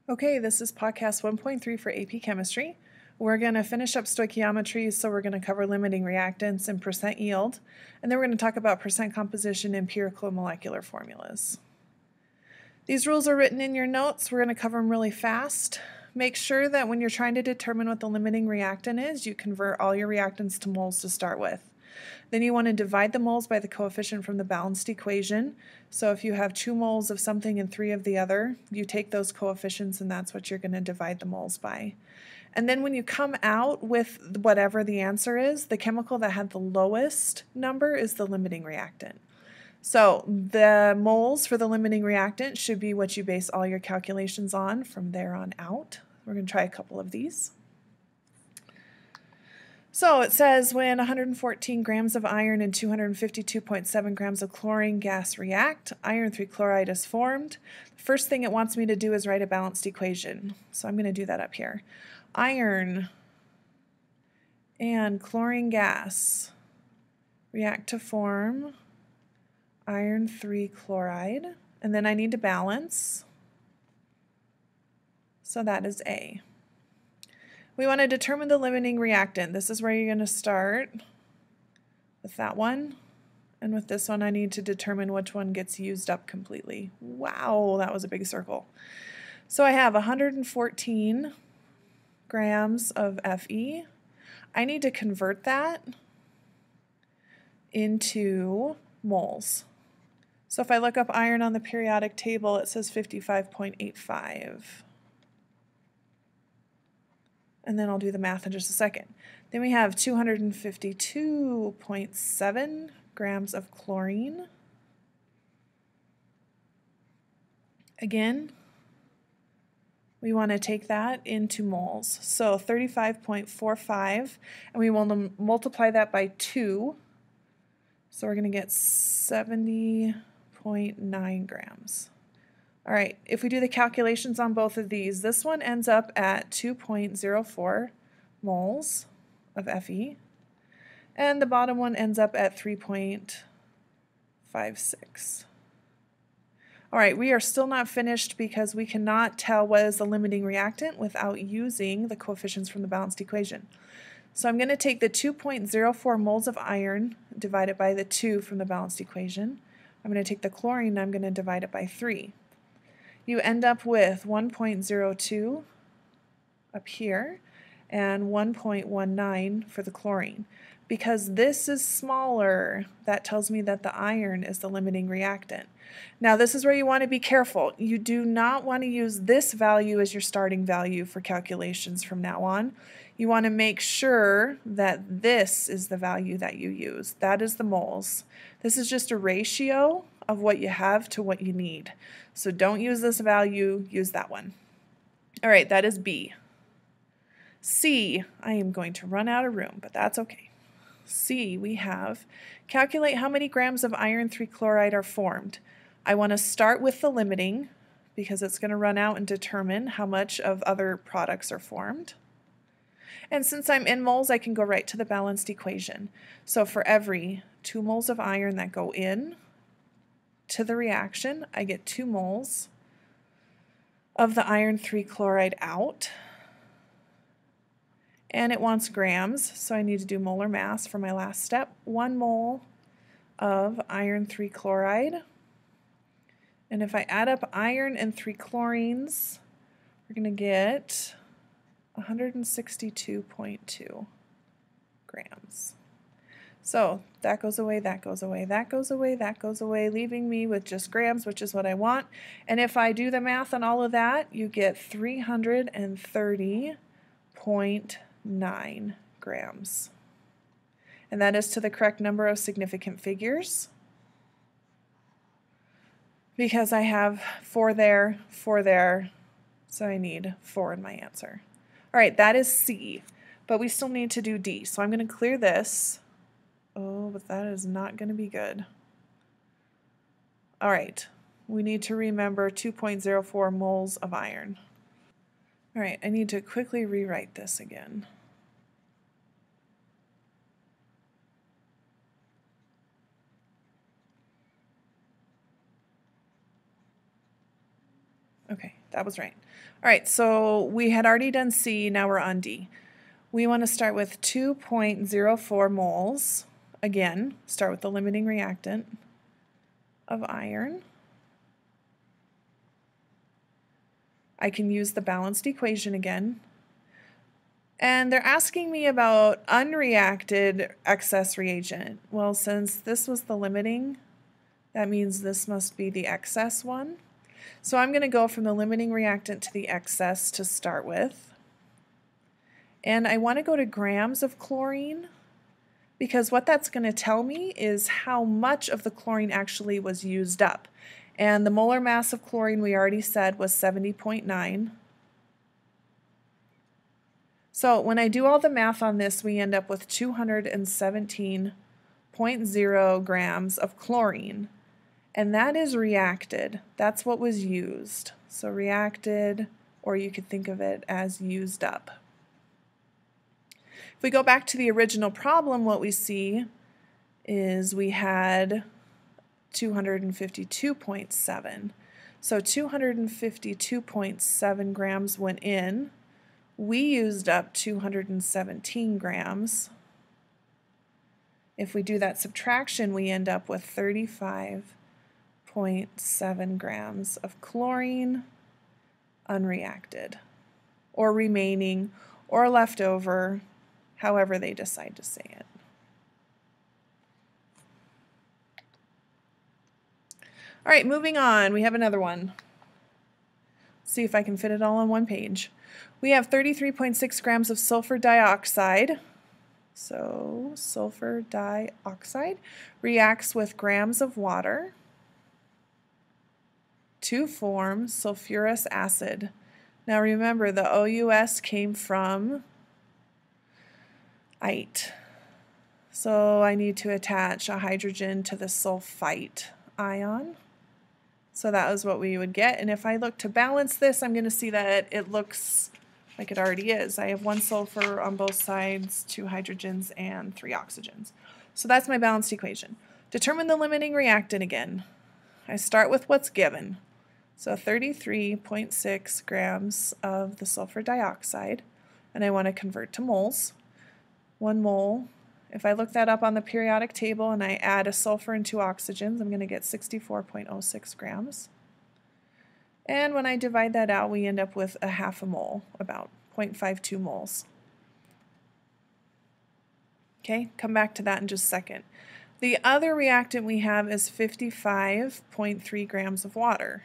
Okay, this is podcast 1.3 for AP Chemistry. We're going to finish up stoichiometry, so we're going to cover limiting reactants and percent yield, and then we're going to talk about percent composition, empirical molecular formulas. These rules are written in your notes. We're going to cover them really fast. Make sure that when you're trying to determine what the limiting reactant is, you convert all your reactants to moles to start with. Then you want to divide the moles by the coefficient from the balanced equation. So if you have 2 moles of something and 3 of the other, you take those coefficients and that's what you're going to divide the moles by. And then when you come out with whatever the answer is, the chemical that had the lowest number is the limiting reactant. So the moles for the limiting reactant should be what you base all your calculations on from there on out. We're going to try a couple of these. So it says when 114 grams of iron and 252.7 grams of chlorine gas react, iron 3 chloride is formed. The first thing it wants me to do is write a balanced equation. So I'm going to do that up here. Iron and chlorine gas react to form iron 3 chloride. And then I need to balance. So that is A. We want to determine the limiting reactant. This is where you're going to start with that one. And with this one, I need to determine which one gets used up completely. Wow, that was a big circle. So I have 114 grams of Fe. I need to convert that into moles. So if I look up iron on the periodic table, it says 55.85. And then I'll do the math in just a second. Then we have 252.7 grams of chlorine. Again, we want to take that into moles. So 35.45, and we will multiply that by 2. So we're going to get 70.9 grams. All right, if we do the calculations on both of these, this one ends up at 2.04 moles of Fe, and the bottom one ends up at 3.56. All right, we are still not finished because we cannot tell what is the limiting reactant without using the coefficients from the balanced equation. So I'm going to take the 2.04 moles of iron, divide it by the 2 from the balanced equation. I'm going to take the chlorine, and I'm going to divide it by 3. You end up with 1.02 up here and 1.19 for the chlorine. Because this is smaller, that tells me that the iron is the limiting reactant. Now this is where you want to be careful. You do not want to use this value as your starting value for calculations from now on. You want to make sure that this is the value that you use. That is the moles. This is just a ratio of what you have to what you need. So don't use this value, use that one. All right, that is B. C, I am going to run out of room, but that's okay. C, we have calculate how many grams of iron 3 chloride are formed. I want to start with the limiting because it's going to run out and determine how much of other products are formed. And since I'm in moles, I can go right to the balanced equation. So for every 2 moles of iron that go in to the reaction, I get 2 moles of the iron 3 chloride out. And it wants grams, so I need to do molar mass for my last step. 1 mole of iron 3 chloride. And if I add up iron and 3 chlorines, we're going to get 162.2 grams. So that goes away, that goes away, that goes away, that goes away, leaving me with just grams, which is what I want. And if I do the math on all of that, you get 330.9 grams. And that is to the correct number of significant figures, because I have 4 there, so I need 4 in my answer. All right, that is C, but we still need to do D. So I'm going to clear this. Oh, but that is not going to be good. All right, we need to remember 2.04 moles of iron. All right, I need to quickly rewrite this again. Okay, that was right. All right, so we had already done C, now we're on D. We want to start with 2.04 moles. Again, start with the limiting reactant of iron. I can use the balanced equation again. And they're asking me about unreacted excess reagent. Well, since this was the limiting, that means this must be the excess one. So I'm going to go from the limiting reactant to the excess to start with. And I want to go to grams of chlorine, because what that's going to tell me is how much of the chlorine actually was used up. And the molar mass of chlorine we already said was 70.9. So when I do all the math on this, we end up with 217.0 grams of chlorine. And that is reacted. That's what was used. So reacted, or you could think of it as used up. If we go back to the original problem, what we see is we had 252.7. So 252.7 grams went in. We used up 217 grams. If we do that subtraction, we end up with 35.7 grams of chlorine unreacted, or remaining, or left over, however they decide to say it. All right, moving on, we have another one. Let's see if I can fit it all on one page. We have 33.6 grams of sulfur dioxide. So sulfur dioxide reacts with grams of water to form sulfurous acid. Now remember, the OUS came from ite. So I need to attach a hydrogen to the sulfite ion. So that was what we would get. And if I look to balance this, I'm going to see that it looks like it already is. I have 1 sulfur on both sides, 2 hydrogens, and 3 oxygens. So that's my balanced equation. Determine the limiting reactant again. I start with what's given. So 33.6 grams of the sulfur dioxide, and I want to convert to moles. 1 mole. If I look that up on the periodic table and I add a sulfur and 2 oxygens, I'm going to get 64.06 grams. And when I divide that out, we end up with a half a mole, about 0.52 moles. Okay, come back to that in just a second. The other reactant we have is 55.3 grams of water.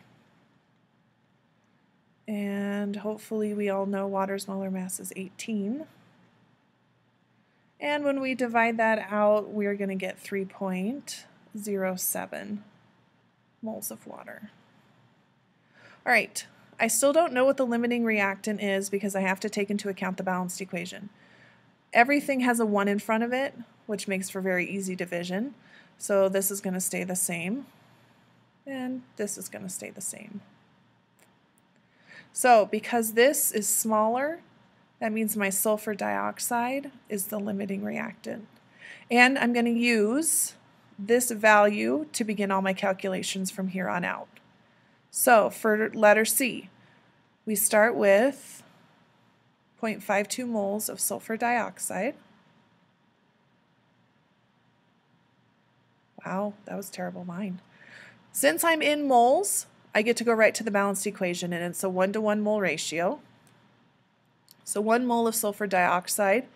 And hopefully we all know water's molar mass is 18. And when we divide that out, we're going to get 3.07 moles of water. All right, I still don't know what the limiting reactant is because I have to take into account the balanced equation. Everything has a 1 in front of it, which makes for very easy division. So this is going to stay the same, and this is going to stay the same. So because this is smaller, that means my sulfur dioxide is the limiting reactant. And I'm going to use this value to begin all my calculations from here on out. So for letter C, we start with 0.52 moles of sulfur dioxide. Wow, that was a terrible line. Since I'm in moles, I get to go right to the balanced equation, and it's a 1-to-1 mole ratio. So 1 mole of sulfur dioxide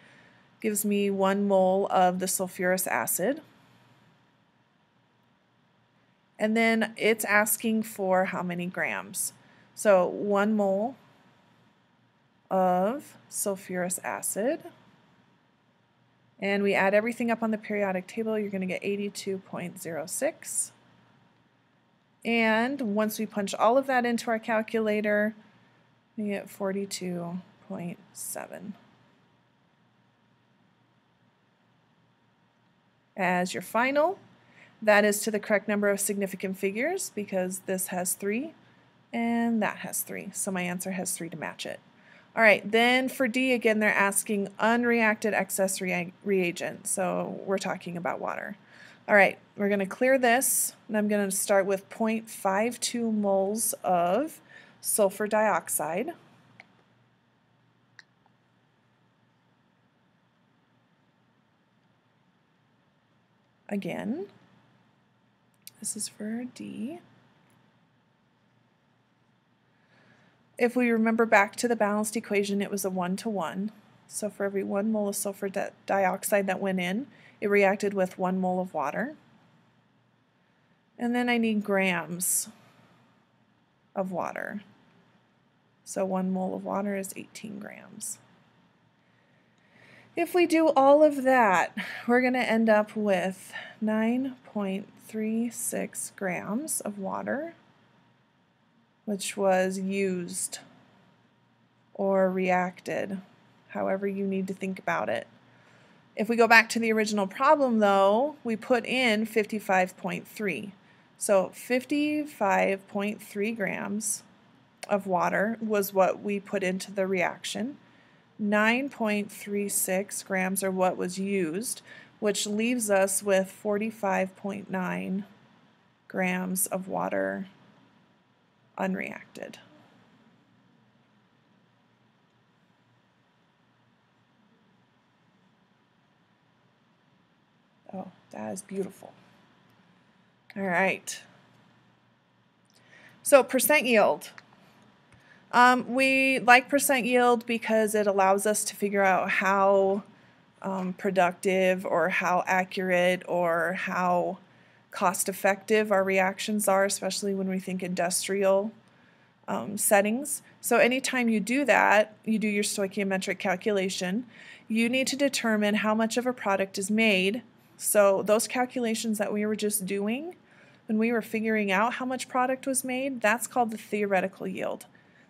gives me 1 mole of the sulfurous acid. And then it's asking for how many grams. So 1 mole of sulfurous acid. And we add everything up on the periodic table, you're going to get 82.06. And once we punch all of that into our calculator, we get 42.7. As your final, that is to the correct number of significant figures because this has 3 and that has 3. So my answer has 3 to match it. All right, then for D, again, they're asking unreacted excess reagent. So we're talking about water. All right, we're going to clear this, and I'm going to start with 0.52 moles of sulfur dioxide. Again, this is for D. If we remember back to the balanced equation, it was a 1-to-1. So for every 1 mole of sulfur dioxide that went in, it reacted with 1 mole of water. And then I need grams of water. So 1 mole of water is 18 grams. If we do all of that, we're going to end up with 9.36 grams of water, which was used or reacted, however you need to think about it. If we go back to the original problem, though, we put in 55.3. So 55.3 grams of water was what we put into the reaction. 9.36 grams are what was used, which leaves us with 45.9 grams of water unreacted. Oh, that is beautiful. All right. So percent yield. We like percent yield because it allows us to figure out how productive or how accurate or how cost-effective our reactions are, especially when we think industrial settings. So anytime you do that, you do your stoichiometric calculation, you need to determine how much of a product is made. So those calculations that we were just doing, when we were figuring out how much product was made, that's called the theoretical yield.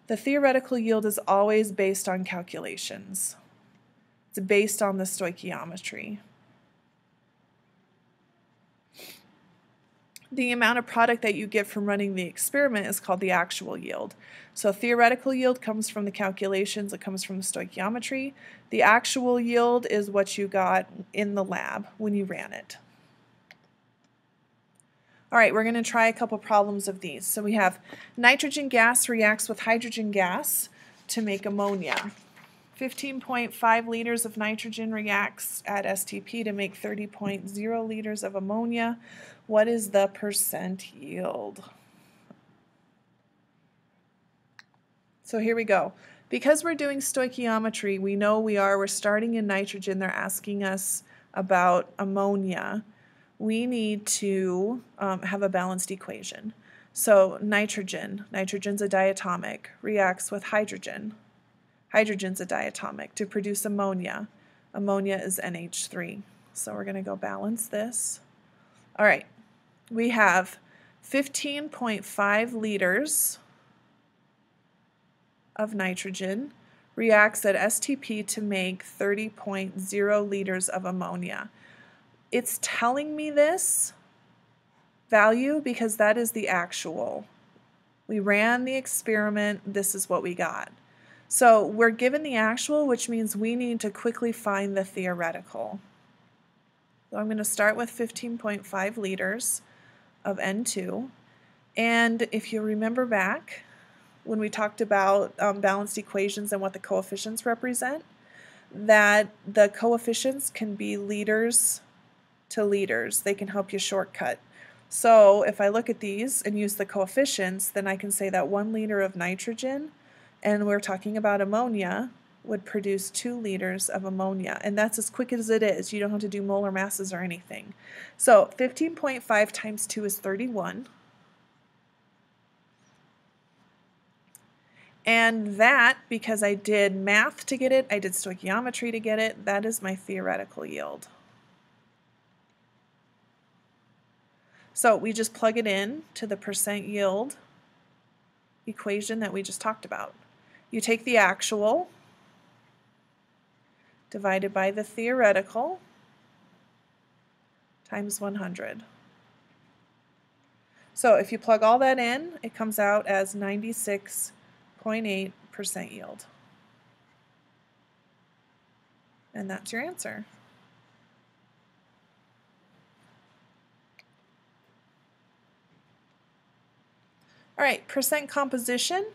The theoretical yield is always based on calculations. It's based on the stoichiometry. The amount of product that you get from running the experiment is called the actual yield. So theoretical yield comes from the calculations, it comes from the stoichiometry. The actual yield is what you got in the lab when you ran it. All right, we're going to try a couple problems of these. So we have nitrogen gas reacts with hydrogen gas to make ammonia. 15.5 liters of nitrogen reacts at STP to make 30.0 liters of ammonia. What is the percent yield? So here we go. Because we're doing stoichiometry, we know we're starting in nitrogen. They're asking us about ammonia. We need to have a balanced equation. So nitrogen's a diatomic, reacts with hydrogen. Hydrogen's a diatomic to produce ammonia. Ammonia is NH3. So we're going to go balance this. All right, we have 15.5 liters of nitrogen reacts at STP to make 30.0 liters of ammonia. It's telling me this value because that is the actual. We ran the experiment, this is what we got. So we're given the actual, which means we need to quickly find the theoretical. So I'm going to start with 15.5 liters of N2. And if you remember back when we talked about balanced equations and what the coefficients represent, that the coefficients can be liters to liters. They can help you shortcut. So if I look at these and use the coefficients, then I can say that 1 liter of nitrogen, and we're talking about ammonia, would produce 2 liters of ammonia. And that's as quick as it is. You don't have to do molar masses or anything. So 15.5 times 2 is 31. And that, because I did math to get it, I did stoichiometry to get it, that is my theoretical yield. So we just plug it in to the percent yield equation that we just talked about. You take the actual divided by the theoretical times 100. So if you plug all that in, it comes out as 96.8% yield. And that's your answer. All right, percent composition.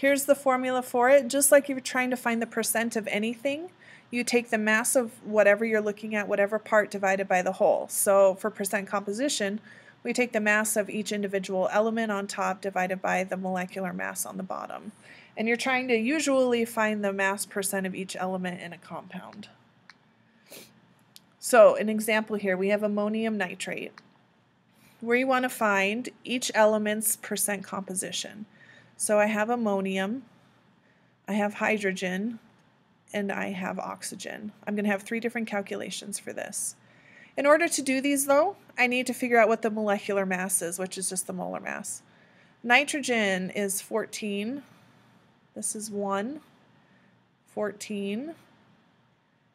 Here's the formula for it. Just like you're trying to find the percent of anything, you take the mass of whatever you're looking at, whatever part, divided by the whole. So for percent composition, we take the mass of each individual element on top divided by the molecular mass on the bottom. And you're trying to usually find the mass percent of each element in a compound. So an example here, we have ammonium nitrate, where you want to find each element's percent composition. So I have ammonium, I have hydrogen, and I have oxygen. I'm going to have 3 different calculations for this. In order to do these though, I need to figure out what the molecular mass is, which is just the molar mass. Nitrogen is 14, this is 1, 14,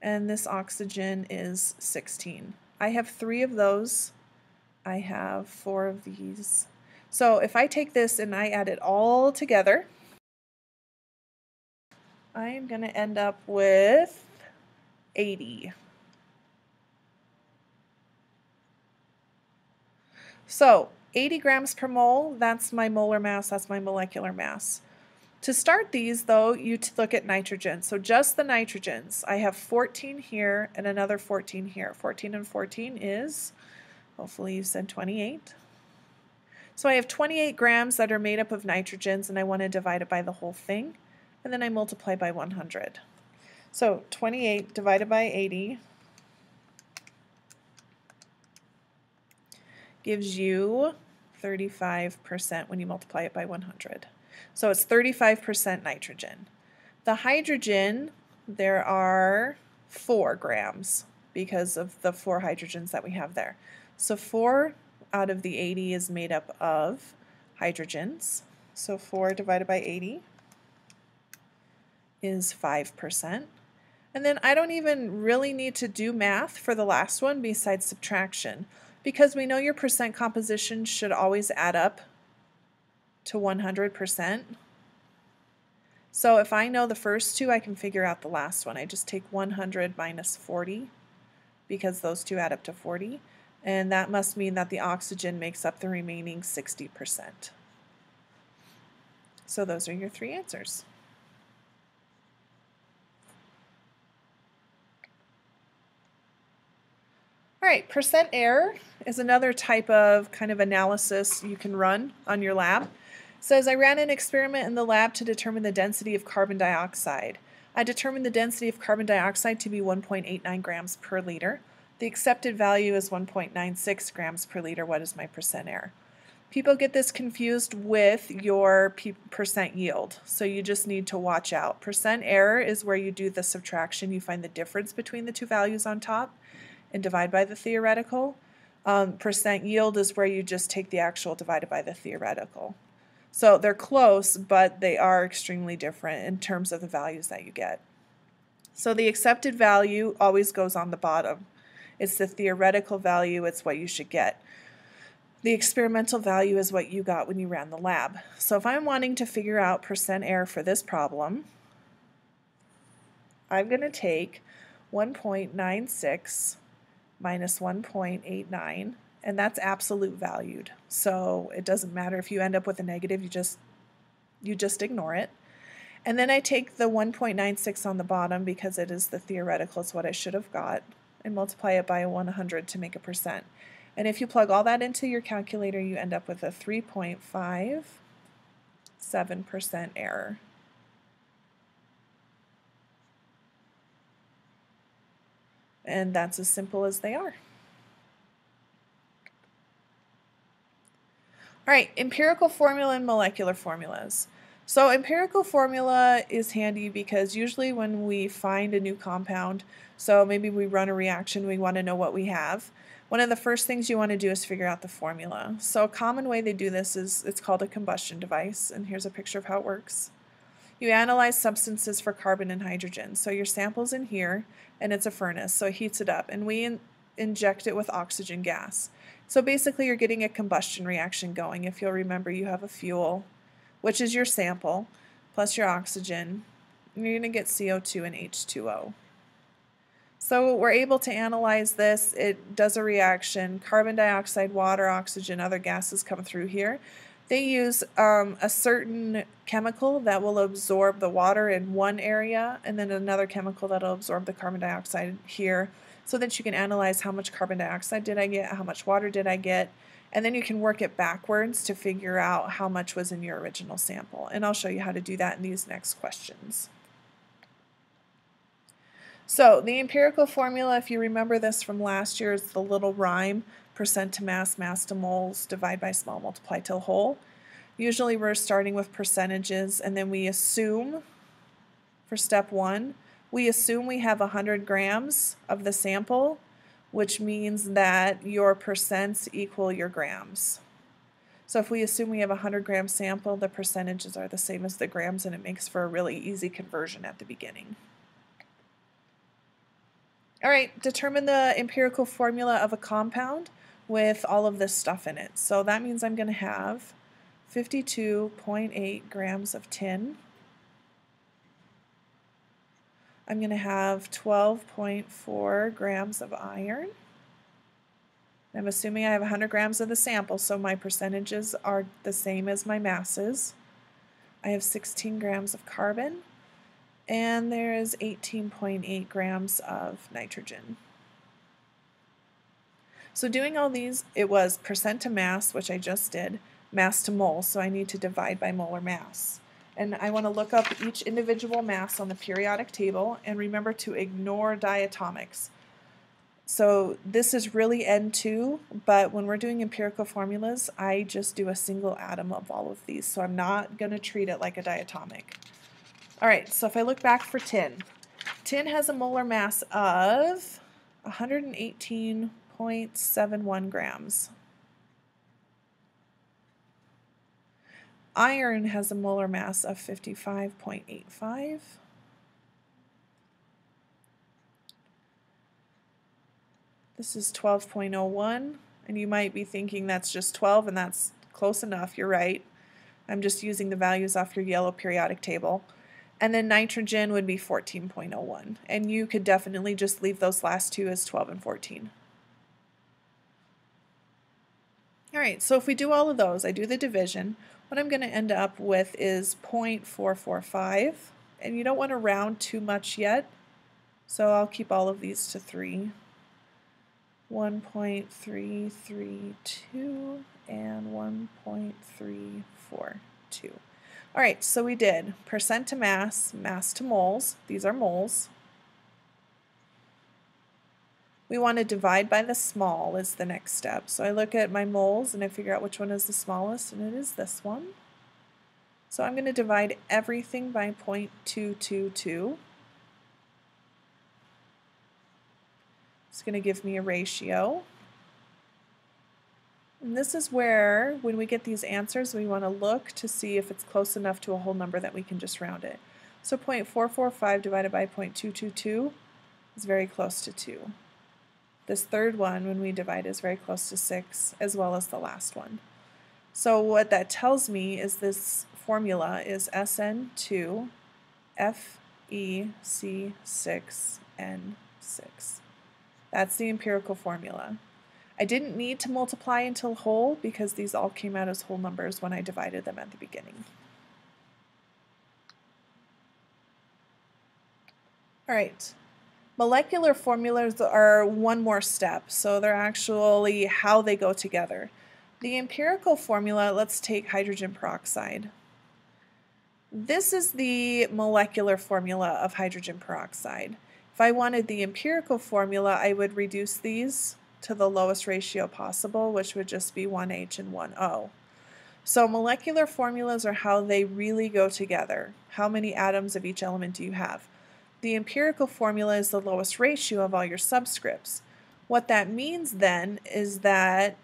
and this oxygen is 16. I have 3 of those, I have 4 of these. So if I take this and I add it all together, I am going to end up with 80. So 80 grams per mole, that's my molar mass, that's my molecular mass. To start these though, you look at nitrogen. So just the nitrogens. I have 14 here and another 14 here. 14 and 14 is, hopefully you said 28. So I have 28 grams that are made up of nitrogens, and I want to divide it by the whole thing, and then I multiply by 100. So 28 divided by 80 gives you 35% when you multiply it by 100. So it's 35% nitrogen. The hydrogen, there are 4 grams because of the 4 hydrogens that we have there. So 4 out of the 80 is made up of hydrogens. So 4 divided by 80 is 5%. And then I don't even really need to do math for the last one besides subtraction, because we know your percent composition should always add up to 100%. So if I know the first 2, I can figure out the last one. I just take 100 minus 40 because those 2 add up to 40. And that must mean that the oxygen makes up the remaining 60%. So those are your 3 answers. All right, percent error is another type of kind of analysis you can run on your lab. It says, I ran an experiment in the lab to determine the density of carbon dioxide. I determined the density of carbon dioxide to be 1.89 grams per liter. The accepted value is 1.96 grams per liter. What is my percent error? People get this confused with your percent yield, so you just need to watch out. Percent error is where you do the subtraction. You find the difference between the 2 values on top and divide by the theoretical. Percent yield is where you just take the actual divided by the theoretical. So they're close, but they are extremely different in terms of the values that you get. So the accepted value always goes on the bottom. It's the theoretical value, it's what you should get. The experimental value is what you got when you ran the lab. So if I'm wanting to figure out percent error for this problem, I'm going to take 1.96 minus 1.89, and that's absolute valued. So it doesn't matter if you end up with a negative, you just ignore it. And then I take the 1.96 on the bottom because it is the theoretical, it's what I should have got, and multiply it by 100 to make a percent. And if you plug all that into your calculator, you end up with a 3.57% error. And that's as simple as they are. All right, empirical formula and molecular formulas. So empirical formula is handy because usually when we find a new compound, so maybe we run a reaction, we want to know what we have. One of the first things you want to do is figure out the formula. So a common way they do this is it's called a combustion device, and here's a picture of how it works. You analyze substances for carbon and hydrogen. So your sample's in here, and it's a furnace, so it heats it up, and we inject it with oxygen gas. So basically you're getting a combustion reaction going. If you'll remember, you have a fuel, which is your sample, plus your oxygen, and you're going to get CO2 and H2O. So we're able to analyze this. It does a reaction. Carbon dioxide, water, oxygen, other gases come through here. They use a certain chemical that will absorb the water in one area and then another chemical that will absorb the carbon dioxide here, so that you can analyze how much carbon dioxide did I get, how much water did I get, and then you can work it backwards to figure out how much was in your original sample. And I'll show you how to do that in these next questions. So the empirical formula, if you remember this from last year, is the little rhyme: percent to mass, mass to moles, divide by small, multiply till whole. Usually we're starting with percentages, and then we assume, for step 1, we assume we have 100 grams of the sample, which means that your percents equal your grams. So if we assume we have a 100-gram sample, the percentages are the same as the grams, and it makes for a really easy conversion at the beginning. All right, determine the empirical formula of a compound with all of this stuff in it. So that means I'm going to have 52.8 grams of tin. I'm going to have 12.4 grams of iron. I'm assuming I have 100 grams of the sample, so my percentages are the same as my masses. I have 16 grams of carbon, and there is 18.8 grams of nitrogen. So doing all these, it was percent to mass, which I just did, mass to mole, so I need to divide by molar mass. And I want to look up each individual mass on the periodic table, and remember to ignore diatomics. So this is really N2, but when we're doing empirical formulas, I just do a single atom of all of these, so I'm not going to treat it like a diatomic. All right, so if I look back for tin, tin has a molar mass of 118.71 grams. Iron has a molar mass of 55.85. This is 12.01, and you might be thinking that's just 12, and that's close enough. You're right. I'm just using the values off your yellow periodic table. And then nitrogen would be 14.01, and you could definitely just leave those last two as 12 and 14. All right, so if we do all of those, I do the division, what I'm going to end up with is 0.445, and you don't want to round too much yet, so I'll keep all of these to 3. 1.332 and 1.342. All right, so we did percent to mass, mass to moles. These are moles. We want to divide by the small is the next step. So I look at my moles and I figure out which one is the smallest, and it is this one. So I'm going to divide everything by 0.222. It's going to give me a ratio. And this is where, when we get these answers, we want to look to see if it's close enough to a whole number that we can just round it. So 0.445 divided by 0.222 is very close to 2. This third one, when we divide, is very close to 6, as well as the last one. So what that tells me is this formula is SN2FEC6N6. That's the empirical formula. I didn't need to multiply until whole because these all came out as whole numbers when I divided them at the beginning. All right, molecular formulas are one more step, so they're actually how they go together. The empirical formula, let's take hydrogen peroxide. This is the molecular formula of hydrogen peroxide. If I wanted the empirical formula, I would reduce these to the lowest ratio possible, which would just be 1H and 1O. So molecular formulas are how they really go together. How many atoms of each element do you have? The empirical formula is the lowest ratio of all your subscripts. What that means then is that,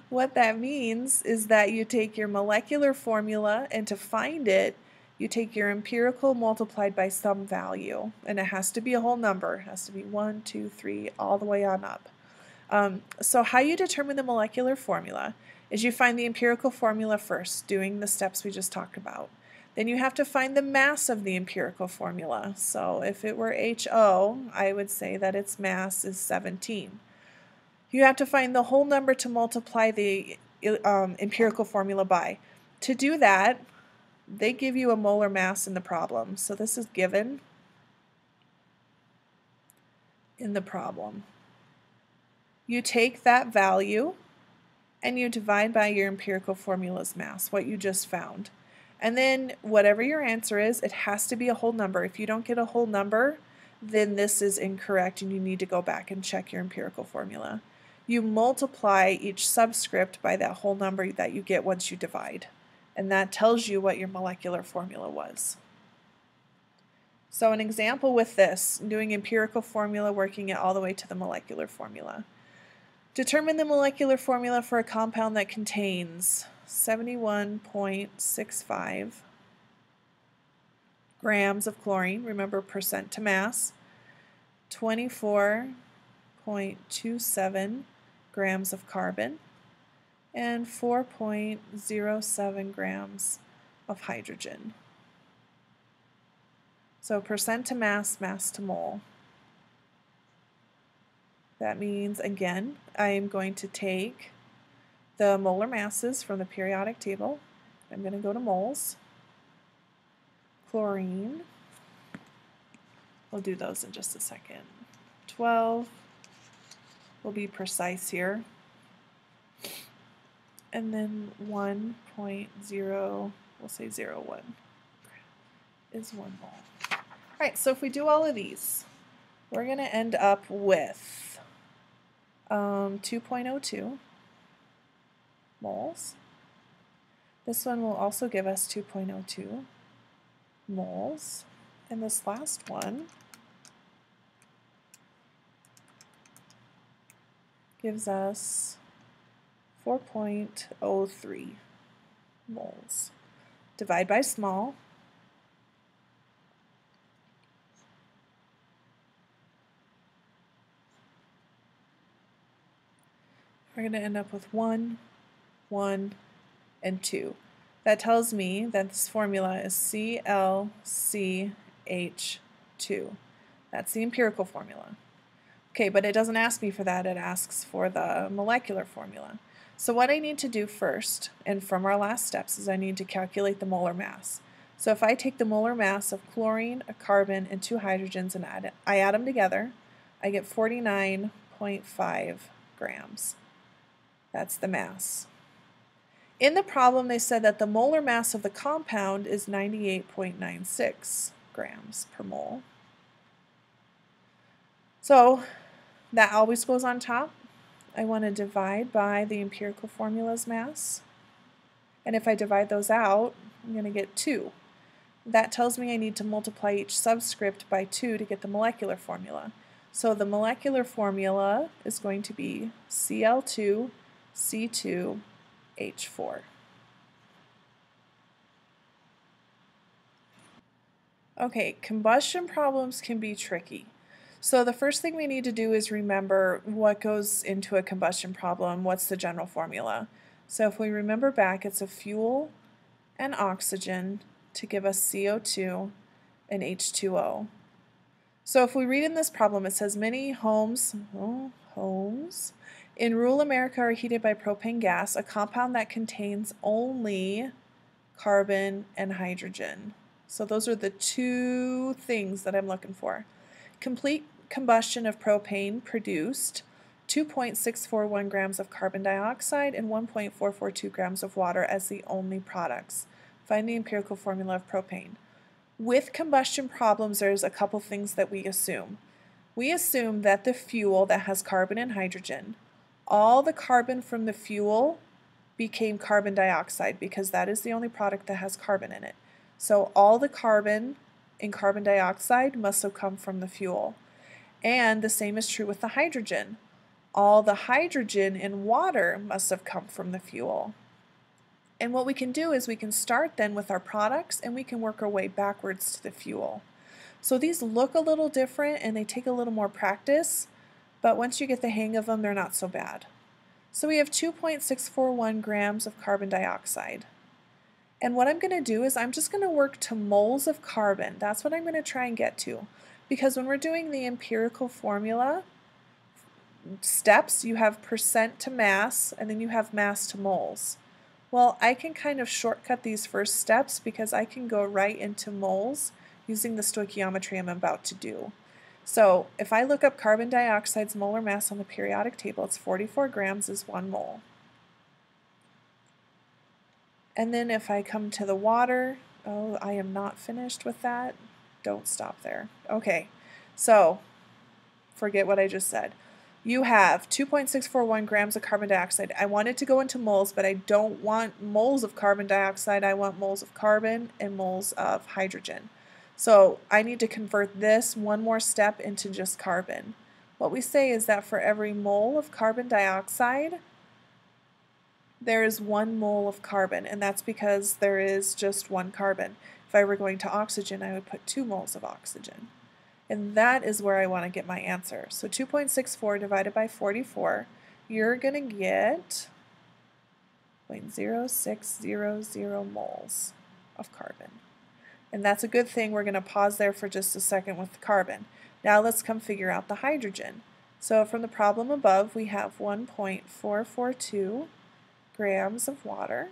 what that means is that you take your molecular formula, and to find it, you take your empirical multiplied by some value, and it has to be a whole number. It has to be 1, 2, 3, all the way on up. So how you determine the molecular formula is you find the empirical formula first, doing the steps we just talked about. Then you have to find the mass of the empirical formula. So if it were HO, I would say that its mass is 17. You have to find the whole number to multiply the empirical formula by. To do that, they give you a molar mass in the problem. So this is given in the problem. You take that value and you divide by your empirical formula's mass, what you just found. And then whatever your answer is, it has to be a whole number. If you don't get a whole number, then this is incorrect and you need to go back and check your empirical formula. You multiply each subscript by that whole number that you get once you divide. And that tells you what your molecular formula was. So an example with this, doing empirical formula, working it all the way to the molecular formula. Determine the molecular formula for a compound that contains 71.65 grams of chlorine, remember percent to mass, 24.27 grams of carbon, and 4.07 grams of hydrogen. So percent to mass, mass to mole. That means, again, I am going to take the molar masses from the periodic table. I'm going to go to moles. Chlorine. We'll do those in just a second. 12. We'll be precise here. And then 1.0, we'll say 0.1 is 1 mole. All right, so if we do all of these, we're going to end up with 2.02 moles. This one will also give us 2.02 moles. And this last one gives us 4.03 moles. Divide by small. We're going to end up with 1, 1, and 2. That tells me that this formula is ClCH2. That's the empirical formula. Okay, but it doesn't ask me for that. It asks for the molecular formula. So what I need to do first, and from our last steps, is I need to calculate the molar mass. So if I take the molar mass of chlorine, a carbon, and 2 hydrogens and I add them together, I get 49.5 grams. That's the mass. In the problem, they said that the molar mass of the compound is 98.96 grams per mole. So that always goes on top. I want to divide by the empirical formula's mass. And if I divide those out, I'm going to get 2. That tells me I need to multiply each subscript by 2 to get the molecular formula. So the molecular formula is going to be Cl2, C2, H4. Okay, combustion problems can be tricky. So the first thing we need to do is remember what goes into a combustion problem, what's the general formula. So if we remember back, it's a fuel and oxygen to give us CO2 and H2O. So if we read in this problem, it says many homes in rural America are heated by propane gas, a compound that contains only carbon and hydrogen. So those are the 2 things that I'm looking for. Complete combustion of propane produced 2.641 grams of carbon dioxide and 1.442 grams of water as the only products. Find the empirical formula of propane. With combustion problems, there's a couple things that we assume. We assume that the fuel that has carbon and hydrogen, all the carbon from the fuel became carbon dioxide because that is the only product that has carbon in it. So all the carbon in carbon dioxide must have come from the fuel. And the same is true with the hydrogen. All the hydrogen in water must have come from the fuel. And what we can do is we can start then with our products and we can work our way backwards to the fuel. So these look a little different and they take a little more practice, but once you get the hang of them, they're not so bad. So we have 2.641 grams of carbon dioxide. And what I'm going to do is I'm just going to work to moles of carbon. That's what I'm going to try and get to. Because when we're doing the empirical formula, steps, you have percent to mass, and then you have mass to moles. Well, I can kind of shortcut these first steps because I can go right into moles using the stoichiometry I'm about to do. So if I look up carbon dioxide's molar mass on the periodic table, it's 44 grams is 1 mole. And then if I come to the water, oh, I am not finished with that. Don't stop there. Okay, so forget what I just said. You have 2.641 grams of carbon dioxide. I want it to go into moles, but I don't want moles of carbon dioxide. I want moles of carbon and moles of hydrogen. So I need to convert this one more step into just carbon. What we say is that for every mole of carbon dioxide, there is 1 mole of carbon, and that's because there is just 1 carbon. If I were going to oxygen, I would put 2 moles of oxygen. And that is where I want to get my answer. So 2.64 divided by 44, you're going to get 0.0600 moles of carbon. And that's a good thing. We're going to pause there for just a second with the carbon. Now let's come figure out the hydrogen. So from the problem above, we have 1.442 grams of water.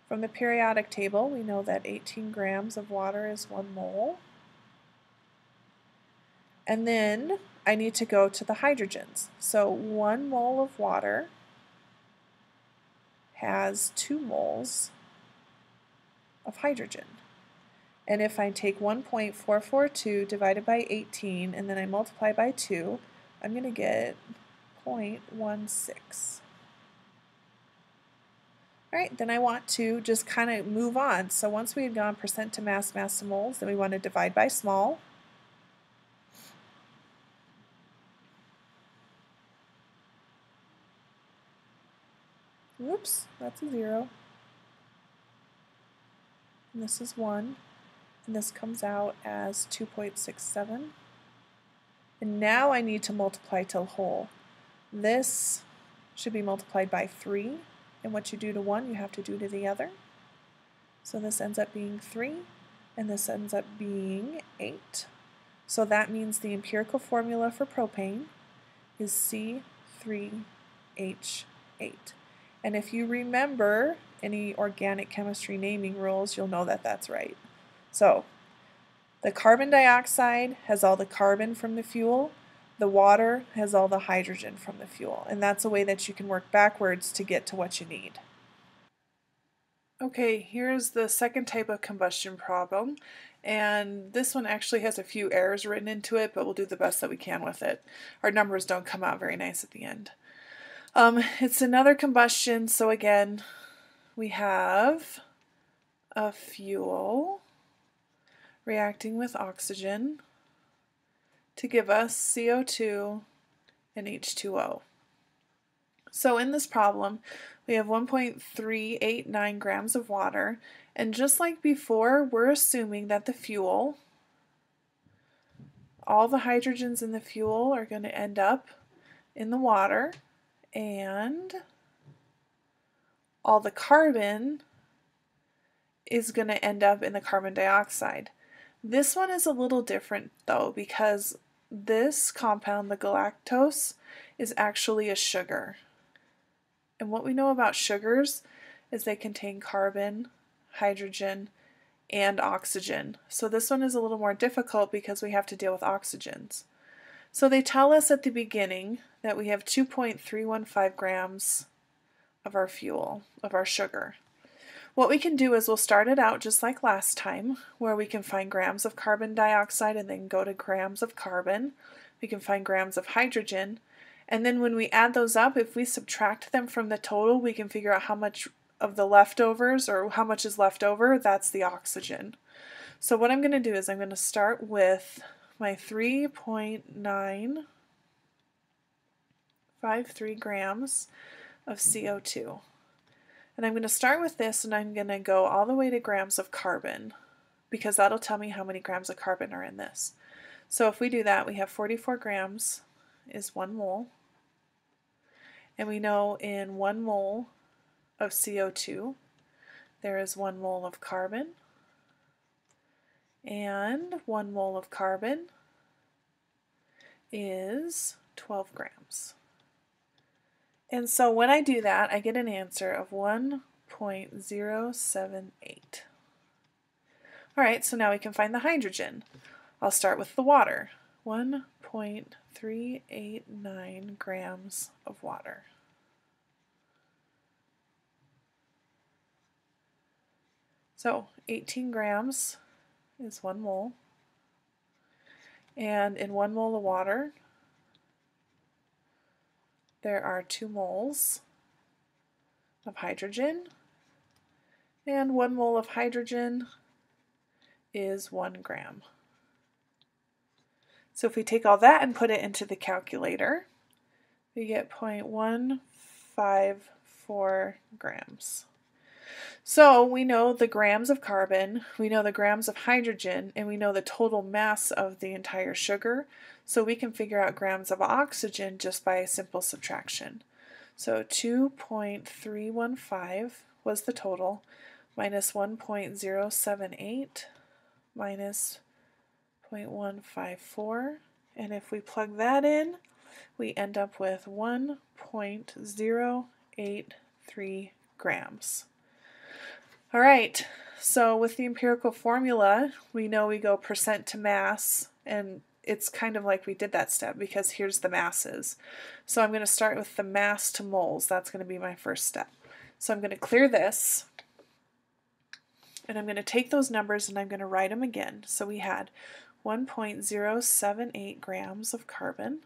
From the periodic table, we know that 18 grams of water is 1 mole. And then I need to go to the hydrogens. So 1 mole of water has 2 moles of hydrogen. And if I take 1.442 divided by 18 and then I multiply by 2, I'm going to get 0.16. Alright, then I want to just kind of move on. So once we had gone percent to mass, mass to moles, then we want to divide by small. Whoops, that's a 0. And this is 1. And this comes out as 2.67. And now I need to multiply to the whole. This should be multiplied by 3. And what you do to one, you have to do to the other. So this ends up being 3, and this ends up being 8. So that means the empirical formula for propane is C3H8. And if you remember any organic chemistry naming rules, you'll know that that's right. So the carbon dioxide has all the carbon from the fuel. The water has all the hydrogen from the fuel, and that's a way that you can work backwards to get to what you need. Okay, here's the second type of combustion problem, and this one actually has a few errors written into it, but we'll do the best that we can with it. Our numbers don't come out very nice at the end. It's another combustion, so again, we have a fuel reacting with oxygen to give us CO2 and H2O. So in this problem, we have 1.389 grams of water, and just like before, we're assuming that the fuel, all the hydrogens in the fuel are going to end up in the water, and all the carbon is going to end up in the carbon dioxide. This one is a little different though, because this compound, the galactose, is actually a sugar. And what we know about sugars is they contain carbon, hydrogen, and oxygen. So this one is a little more difficult because we have to deal with oxygens. So they tell us at the beginning that we have 2.315 grams of our fuel, of our sugar. What we can do is we'll start it out just like last time, where we can find grams of carbon dioxide and then go to grams of carbon. We can find grams of hydrogen, and then when we add those up, if we subtract them from the total, we can figure out how much of the leftovers, or how much is left over, that's the oxygen. So what I'm going to do is I'm going to start with my 3.953 grams of CO2. And I'm going to start with this, and I'm going to go all the way to grams of carbon, because that'll tell me how many grams of carbon are in this. So if we do that, we have 44 grams is 1 mole. And we know in 1 mole of CO2, there is 1 mole of carbon, and 1 mole of carbon is 12 grams. And so when I do that, I get an answer of 1.078. All right, so now we can find the hydrogen. I'll start with the water. 1.389 grams of water. So 18 grams is 1 mole. And in 1 mole of water, there are 2 moles of hydrogen. And 1 mole of hydrogen is 1 gram. So if we take all that and put it into the calculator, we get 0.154 grams. So we know the grams of carbon, we know the grams of hydrogen, and we know the total mass of the entire sugar. So we can figure out grams of oxygen just by a simple subtraction. So 2.315 was the total, minus 1.078 minus 0.154, and if we plug that in, we end up with 1.083 grams. All right, so with the empirical formula, we know we go percent to mass, and it's kind of like we did that step because here's the masses. So I'm going to start with the mass to moles. That's going to be my first step. So I'm going to clear this, and I'm going to take those numbers and I'm going to write them again. So we had 1.078 grams of carbon.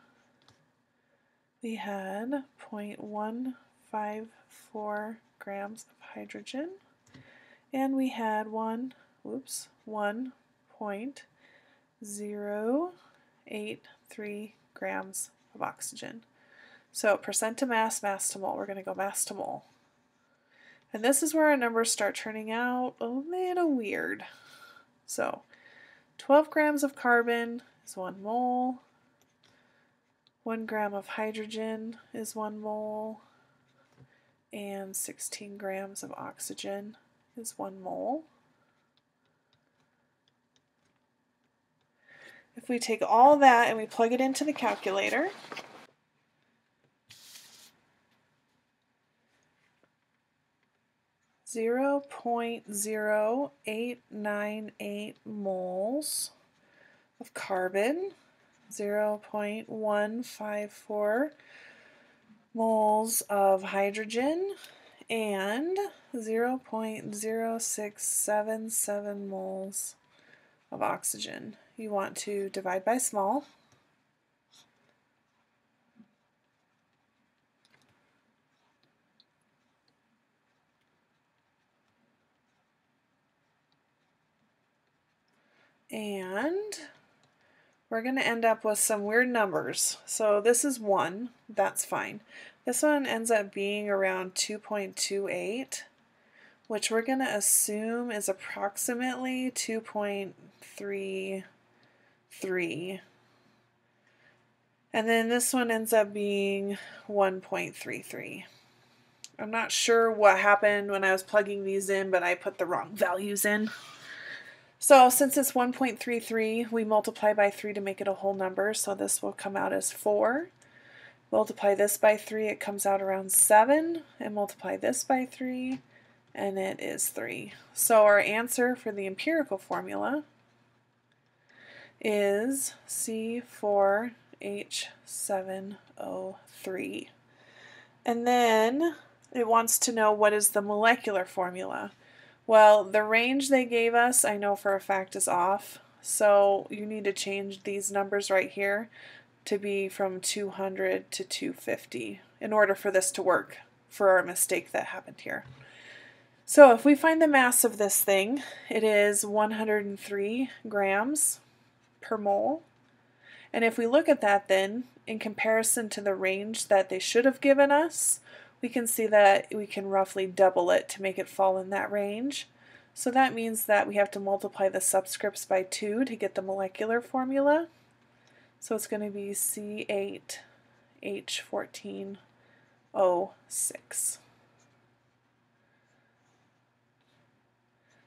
We had 0.154 grams of hydrogen. And we had 1.083 grams of oxygen. So percent to mass, mass to mole. We're going to go mass to mole. And this is where our numbers start turning out a little weird. So 12 grams of carbon is 1 mole. 1 gram of hydrogen is 1 mole. And 16 grams of oxygen is 1 mole. If we take all that and we plug it into the calculator, .0898 moles of carbon, 0.154 moles of hydrogen, and 0.0677 moles of oxygen. You want to divide by small. And we're going to end up with some weird numbers. So this is 1, that's fine. This one ends up being around 2.28, which we're going to assume is approximately 2.33. And then this one ends up being 1.33. I'm not sure what happened when I was plugging these in, but I put the wrong values in. So since it's 1.33, we multiply by 3 to make it a whole number, so this will come out as 4. Multiply this by 3, it comes out around 7, and multiply this by 3, and it is 3. So our answer for the empirical formula is C4H7O3. And then it wants to know what is the molecular formula. Well, the range they gave us, I know for a fact, is off. So you need to change these numbers right here to be from 200 to 250 in order for this to work for our mistake that happened here. So if we find the mass of this thing, it is 103 grams per mole. And if we look at that then, in comparison to the range that they should have given us, we can see that we can roughly double it to make it fall in that range. So that means that we have to multiply the subscripts by 2 to get the molecular formula. So it's going to be C8H14O6.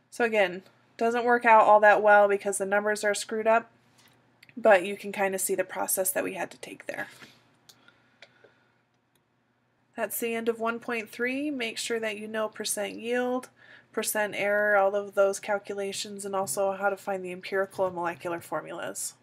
So again, doesn't work out all that well because the numbers are screwed up. but you can kind of see the process that we had to take there. That's the end of 1.3. Make sure that you know percent yield, percent error, all of those calculations, and also how to find the empirical and molecular formulas.